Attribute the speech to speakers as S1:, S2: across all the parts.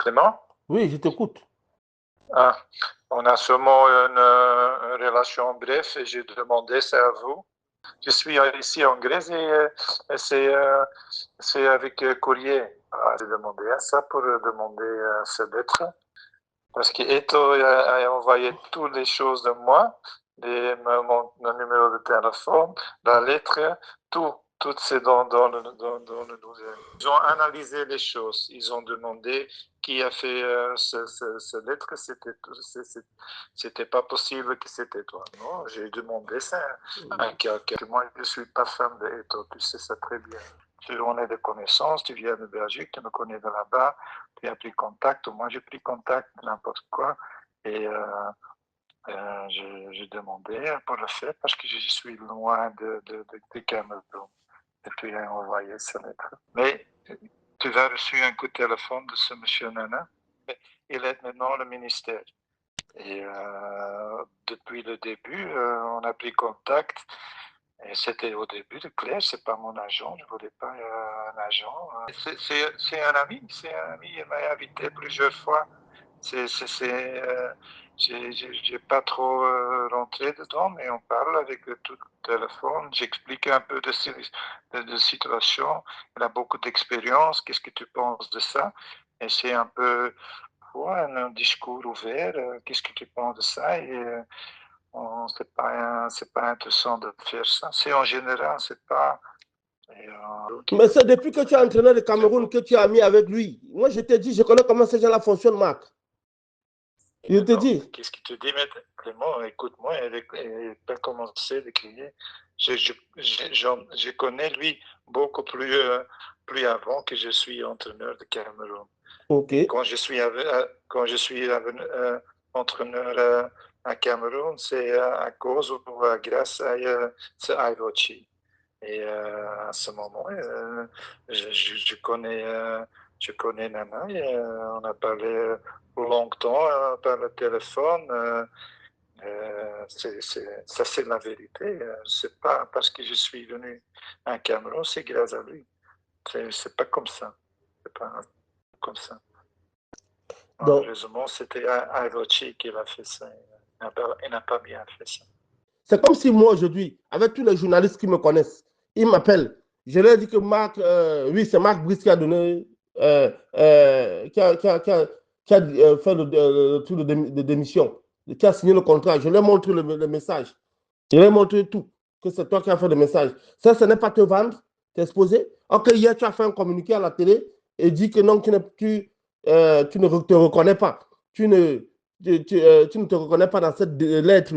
S1: Clément?
S2: Oui, je t'écoute.
S1: Ah, on a seulement une relation brève et j'ai demandé ça à vous. Je suis ici en Grèce et c'est avec courrier. Ah, j'ai demandé à ça pour demander cette lettre. Parce que Eto a envoyé toutes les choses de moi, mon numéro de téléphone, la lettre, tout c'est dans le dossier. Ils ont analysé les choses, ils ont demandé qui a fait cette lettre, c'était pas possible que c'était toi. Non, j'ai demandé ça à quelqu'un. Moi, je suis pas fan de Eto, tu sais ça très bien. On est de connaissances, tu viens de Belgique, tu me connais de là-bas, tu as pris contact, moi j'ai pris contact, n'importe quoi, et j'ai demandé pour le faire parce que je suis loin de Cameroun. Et tu as envoyé cette lettre. Mais tu as reçu un coup de téléphone de ce monsieur Nana, il est maintenant le ministère. Et depuis le début, on a pris contact. Et c'était au début de Claire, c'est pas mon agent, je voulais pas un agent. C'est un ami, il m'a invité plusieurs fois. J'ai pas trop rentré dedans, mais on parle avec tout le téléphone. J'explique un peu de situation. Il a beaucoup d'expérience. Qu'est-ce que tu penses de ça? Et c'est un peu un discours ouvert. Qu'est-ce que tu penses de ça? Et c'est pas intéressant de faire ça. C'est en général, c'est pas.
S2: Mais c'est depuis que tu es entraîneur de Cameroun que tu as mis avec lui. Moi, je t'ai dit, je connais comment ces gens-là fonctionnent, Marc. Je te dis.
S1: Qu'est-ce que tu dis, mais Clément, écoute-moi, il peut commencer de crier. Je connais lui beaucoup plus avant que je suis entraîneur de Cameroun.
S2: Ok.
S1: Et quand je suis entraîneur à Cameroun, c'est à cause ou grâce à Ivochi. Et à ce moment, je connais Nana et on a parlé longtemps par le téléphone. Ça, c'est la vérité. C'est pas parce que je suis venu à Cameroun, c'est grâce à lui. C'est pas comme ça. C'est pas comme ça. Malheureusement, c'était Avochi qui a fait ça. Il n'a pas bien fait ça.
S2: C'est comme si moi, aujourd'hui, avec tous les journalistes qui me connaissent, ils m'appellent. Je leur dis que Marc, oui, c'est Marc Brice qui a donné, qui a fait le tour de démission, qui a signé le contrat. Je leur montre le message. Je leur montre tout, que c'est toi qui as fait le message. Ça, ce n'est pas te vendre, t'exposer. Ok, hier, tu as fait un communiqué à la télé et dit que non, tu ne te reconnais pas. Tu ne te reconnais pas dans cette lettre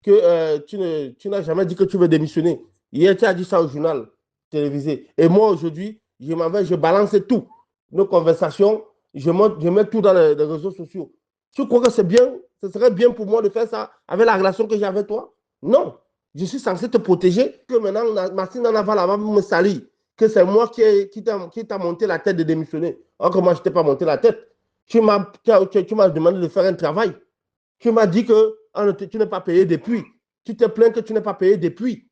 S2: que tu n'as jamais dit que tu veux démissionner. Hier, tu as dit ça au journal télévisé. Et moi, aujourd'hui, je m'en vais, je balance tout. Nos conversations, je mets tout dans les réseaux sociaux. Tu crois que c'est bien? Ce serait bien pour moi de faire ça avec la relation que j'ai avec toi? Non. Je suis censé te protéger. Que maintenant, Martine Nana va là-bas me salir. Que c'est moi qui t'a monté la tête de démissionner. Alors que moi, je ne t'ai pas monté la tête. Tu m'as demandé de faire un travail. Tu m'as dit que tu n'es pas payé depuis. Tu te plains que tu n'es pas payé depuis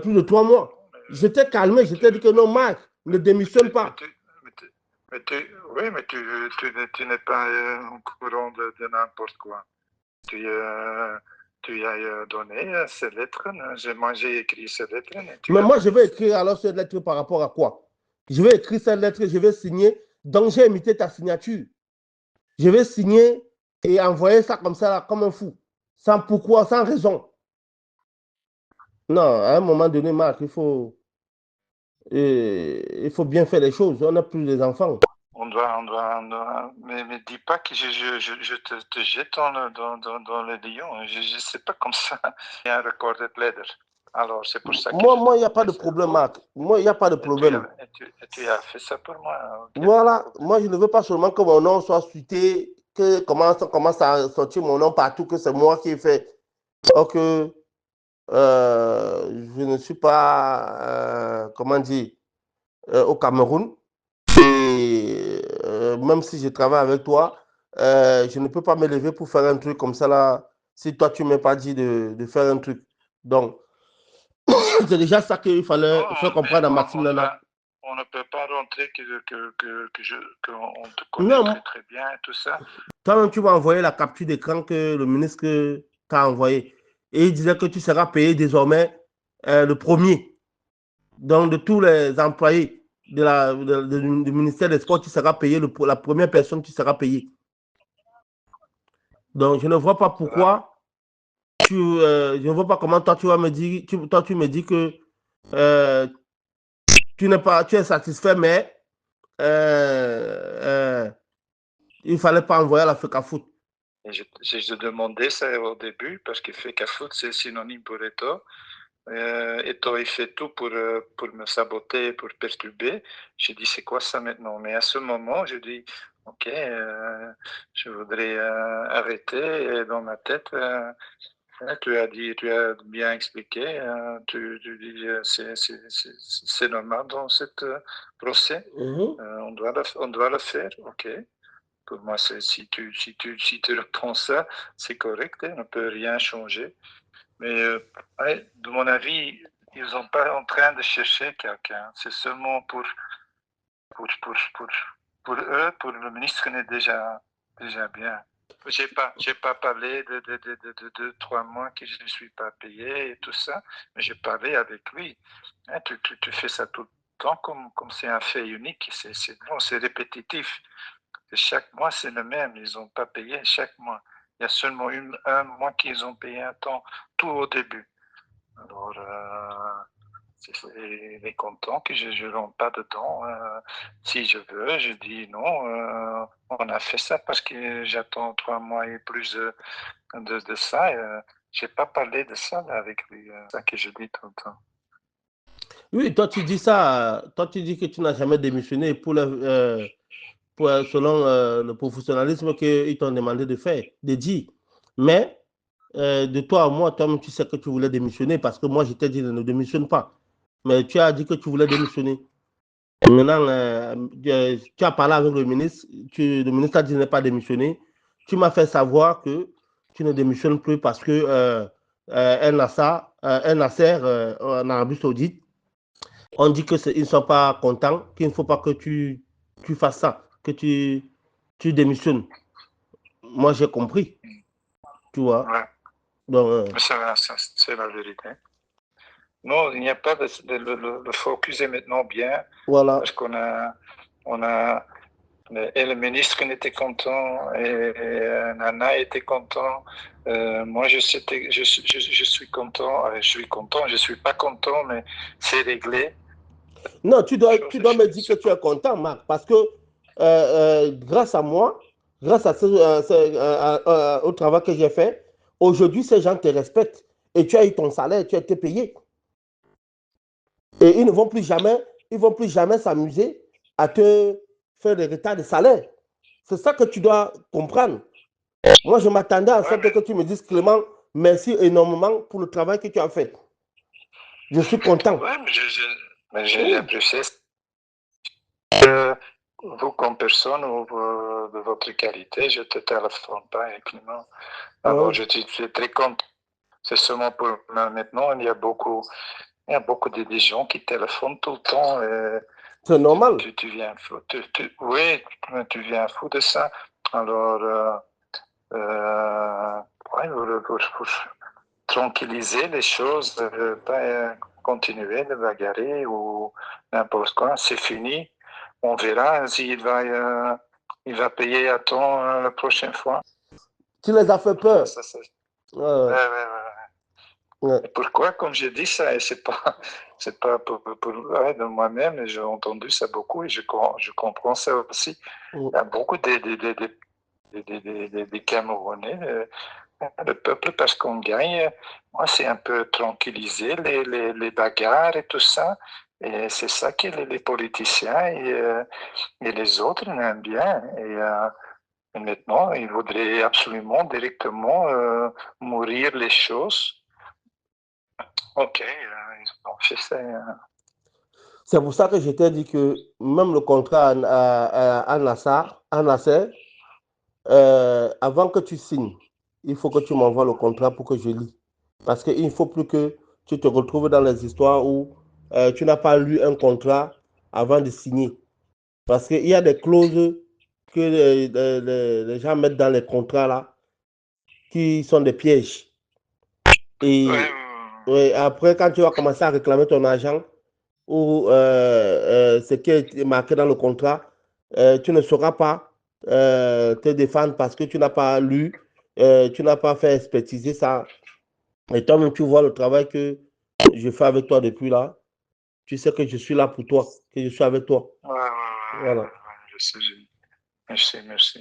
S2: plus de 3 mois. Je t'ai calmé, je t'ai dit que non, Marc, ne démissionne pas.
S1: Oui, mais tu n'es pas au courant de n'importe quoi. Tu as donné ces lettres. Moi, j'ai écrit ces lettres.
S2: Mais moi, je vais écrire alors cette lettre par rapport à quoi? Je vais écrire cette lettre, je vais signer. Donc, j'ai imité ta signature. Je vais signer et envoyer ça comme ça, là, comme un fou. Sans pourquoi, sans raison. Non, à un moment donné, Marc, il faut bien faire les choses. On n'a plus les enfants.
S1: Mais dis pas que je te jette dans le lion. Je ne sais pas comme ça. Il y a un recorded letter. Alors, c'est pour ça que
S2: moi, il n'y a pas de problème, Marc. Moi, il n'y a pas de problème.
S1: Tu as fait ça pour moi. Okay.
S2: Voilà. Moi, je ne veux pas seulement que mon nom soit suité, que commence à sortir mon nom partout, que c'est moi qui ai fait. Or que je ne suis pas, comment dire, au Cameroun. Et même si je travaille avec toi, je ne peux pas me lever pour faire un truc comme ça là, si toi tu ne m'as pas dit de faire un truc. Donc, c'est déjà ça qu'il fallait faire comprendre à Maxime Nana.
S1: on ne peut pas rentrer qu'on te connaît
S2: Non,
S1: très très bien et tout ça.
S2: toi-même, tu vas envoyer la capture d'écran que le ministre t'a envoyé. Et il disait que tu seras payé désormais le premier. Donc, de tous les employés du ministère des Sports, tu seras payé, la première personne, tu seras payé. Donc, je ne vois pas pourquoi, je ne vois pas comment toi, tu vas me dire, toi, tu me dis que euh, tu es satisfait, mais il ne fallait pas envoyer à la FECAFOOT.
S1: J'ai demandé ça au début parce que FECAFOOT, c'est synonyme pour Eto. Eto, il fait tout pour me saboter, pour perturber. J'ai dit, c'est quoi ça maintenant? Mais à ce moment, j'ai dit, ok, je voudrais arrêter. Et dans ma tête, tu as bien expliqué. Tu dis, c'est normal dans ce procès. On doit le faire, ok. Pour moi, si tu reprends ça, c'est correct, on ne peut rien changer. Mais de mon avis, ils ne sont pas en train de chercher quelqu'un. C'est seulement pour eux, pour le ministre qui est déjà bien. J'ai pas parlé de 2-3 mois que je ne suis pas payé et tout ça, mais j'ai parlé avec lui. Hein, tu fais ça tout le temps comme c'est un fait unique, c'est répétitif. Et chaque mois, c'est le même. Ils n'ont pas payé chaque mois. Il y a seulement un mois qu'ils ont payé un temps, tout au début. Alors, il est content que je ne rentre pas dedans. Si je veux, je dis non. On a fait ça parce que j'attends 3 mois et plus de ça. Je n'ai pas parlé de ça là, avec lui. C'est ça que je dis tout le temps.
S2: Oui, toi tu dis ça, toi tu dis que tu n'as jamais démissionné selon le professionnalisme qu'ils t'ont demandé de faire, de dire. Mais de toi à moi, toi-même tu sais que tu voulais démissionner parce que moi je t'ai dit ne démissionne pas. Mais tu as dit que tu voulais démissionner. Maintenant, tu as parlé avec le ministre, le ministre a dit de ne pas démissionner. Tu m'as fait savoir que tu ne démissionnes plus parce que Nasser en Arabie Saoudite, on dit qu'ils ne sont pas contents, qu'il ne faut pas que tu fasses ça, que tu démissionnes. Moi, j'ai compris. Tu vois.
S1: Ouais.
S2: Donc,
S1: c'est la vérité. Non, il n'y a pas le focus est maintenant bien.
S2: Voilà.
S1: Parce qu'on a et le ministre était content, et Nana était content. Moi, je suis content. Je suis content. Je suis pas content, mais c'est réglé.
S2: Non, tu dois me dire que tu es content, Marc, parce que grâce à moi, grâce au travail que j'ai fait, aujourd'hui, ces gens te respectent et tu as eu ton salaire, tu as été payé. Et ils ne vont plus jamais s'amuser à te faire des retards de salaire. C'est ça que tu dois comprendre. Moi, je m'attendais à ce que tu me dises, Clément, merci énormément pour le travail que tu as fait. Je suis content.
S1: Oui, mais j'ai apprécié vous comme personne ou de votre qualité. Je ne te téléphone pas, Clément. Alors, je suis très content. C'est seulement pour maintenant, il y a beaucoup de gens qui téléphonent tout le temps.
S2: C'est normal.
S1: Tu viens fou. Oui, tu viens fou de ça. Alors, pour tranquilliser les choses, pas continuer de bagarrer ou n'importe quoi, c'est fini. On verra s'il il va payer à temps la prochaine fois.
S2: Tu les as fait peur.
S1: Ouais. Pourquoi, comme je dis ça, c'est pas pour de moi-même, j'ai entendu ça beaucoup et je comprends ça aussi. Il y a beaucoup de Camerounais, le peuple, parce qu'on gagne, moi, c'est un peu tranquilliser les bagarres et tout ça. Et c'est ça que les politiciens et les autres aiment bien. Et maintenant, ils voudraient absolument directement mourir les choses. Ok, ils ont fait ça.
S2: C'est pour ça que je t'ai dit que même le contrat à Nasser, avant que tu signes, il faut que tu m'envoies le contrat pour que je lis. Parce qu'il ne faut plus que tu te retrouves dans les histoires où tu n'as pas lu un contrat avant de signer. Parce qu'il y a des clauses que les gens mettent dans les contrats là, qui sont des pièges. Et ouais, après, quand tu vas commencer à réclamer ton argent ou ce qui est marqué dans le contrat, tu ne sauras pas te défendre parce que tu n'as pas lu, tu n'as pas fait expertiser ça. Et toi-même, tu vois le travail que je fais avec toi depuis là. Tu sais que je suis là pour toi, que je suis avec toi.
S1: Ouais, ouais, ouais,
S2: Voilà.
S1: ouais, je sais. Merci, merci.